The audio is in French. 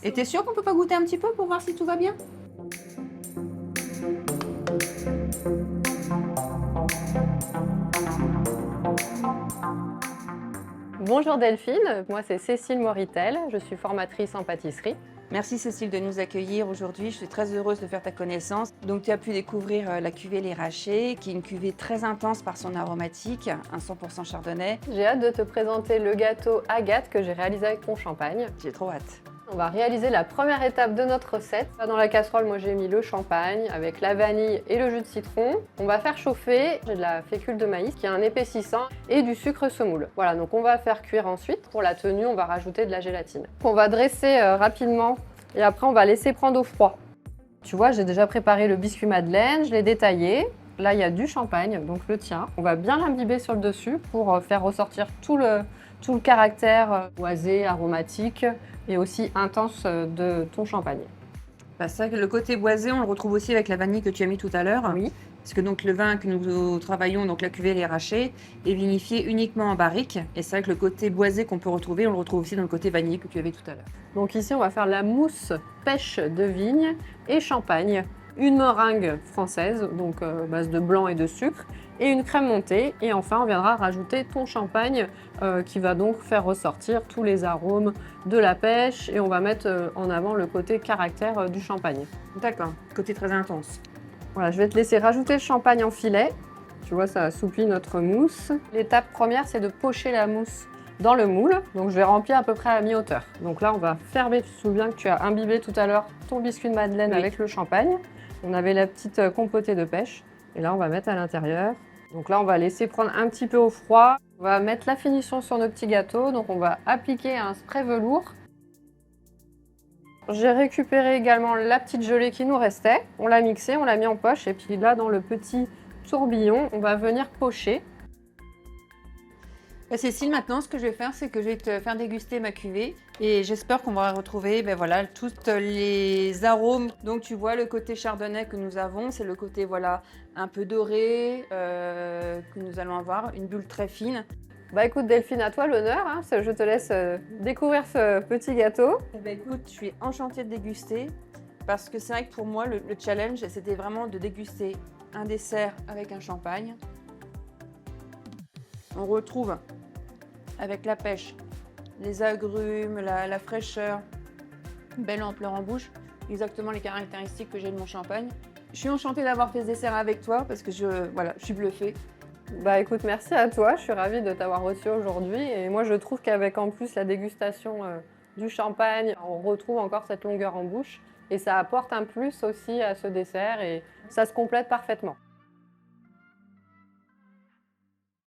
Et t'es sûr qu'on peut pas goûter un petit peu pour voir si tout va bien? Bonjour Delphine, moi c'est Cécile Moritel, je suis formatrice en pâtisserie. Merci Cécile de nous accueillir aujourd'hui. Je suis très heureuse de faire ta connaissance. Donc tu as pu découvrir la cuvée Les Rachés, qui est une cuvée très intense par son aromatique, un 100% chardonnay. J'ai hâte de te présenter le gâteau Agathe que j'ai réalisé avec ton champagne. J'ai trop hâte. On va réaliser la première étape de notre recette. Là, dans la casserole, moi j'ai mis le champagne avec la vanille et le jus de citron. On va faire chauffer, j'ai de la fécule de maïs qui est un épaississant et du sucre semoule. Voilà, donc on va faire cuire ensuite. Pour la tenue, on va rajouter de la gélatine. On va dresser rapidement et après on va laisser prendre au froid. Tu vois, j'ai déjà préparé le biscuit madeleine, je l'ai détaillé. Là, il y a du champagne, donc le tien. On va bien l'imbiber sur le dessus pour faire ressortir tout le caractère boisé, aromatique et aussi intense de ton champagne. Bah, c'est vrai que le côté boisé, on le retrouve aussi avec la vanille que tu as mis tout à l'heure. Oui. Parce que donc le vin que nous travaillons, donc la cuvée Les Rachés, est vinifié uniquement en barrique. Et c'est vrai que le côté boisé qu'on peut retrouver, on le retrouve aussi dans le côté vanille que tu avais tout à l'heure. Donc ici, on va faire la mousse pêche de vigne et champagne. Une meringue française, donc base de blanc et de sucre, et une crème montée. Et enfin, on viendra rajouter ton champagne qui va donc faire ressortir tous les arômes de la pêche. Et on va mettre en avant le côté caractère du champagne. D'accord, côté très intense. Voilà, je vais te laisser rajouter le champagne en filet. Tu vois, ça assouplit notre mousse. L'étape première, c'est de pocher la mousse dans le moule. Donc, je vais remplir à peu près à mi-hauteur. Donc là, on va fermer. Tu te souviens que tu as imbibé tout à l'heure ton biscuit de madeleine Oui. avec le champagne. On avait la petite compotée de pêche. Et là, on va mettre à l'intérieur. Donc là, on va laisser prendre un petit peu au froid. On va mettre la finition sur nos petits gâteaux. Donc, on va appliquer un spray velours. J'ai récupéré également la petite gelée qui nous restait. On l'a mixée, on l'a mis en poche. Et puis là, dans le petit tourbillon, on va venir pocher. Cécile, maintenant, ce que je vais faire, c'est que je vais te faire déguster ma cuvée et j'espère qu'on va retrouver voilà, tous les arômes. Donc, tu vois, le côté chardonnay que nous avons, c'est le côté voilà, un peu doré que nous allons avoir, une bulle très fine. Bah écoute Delphine, à toi l'honneur, hein, je te laisse découvrir ce petit gâteau. Écoute, je suis enchantée de déguster parce que c'est vrai que pour moi, le challenge, c'était vraiment de déguster un dessert avec un champagne. On retrouve avec la pêche, les agrumes, la fraîcheur, belle ampleur en bouche, exactement les caractéristiques que j'ai de mon champagne. Je suis enchantée d'avoir fait ce dessert avec toi parce que je suis bluffée. Bah écoute, merci à toi, je suis ravie de t'avoir reçu aujourd'hui et moi je trouve qu'avec en plus la dégustation du champagne, on retrouve encore cette longueur en bouche et ça apporte un plus aussi à ce dessert et ça se complète parfaitement.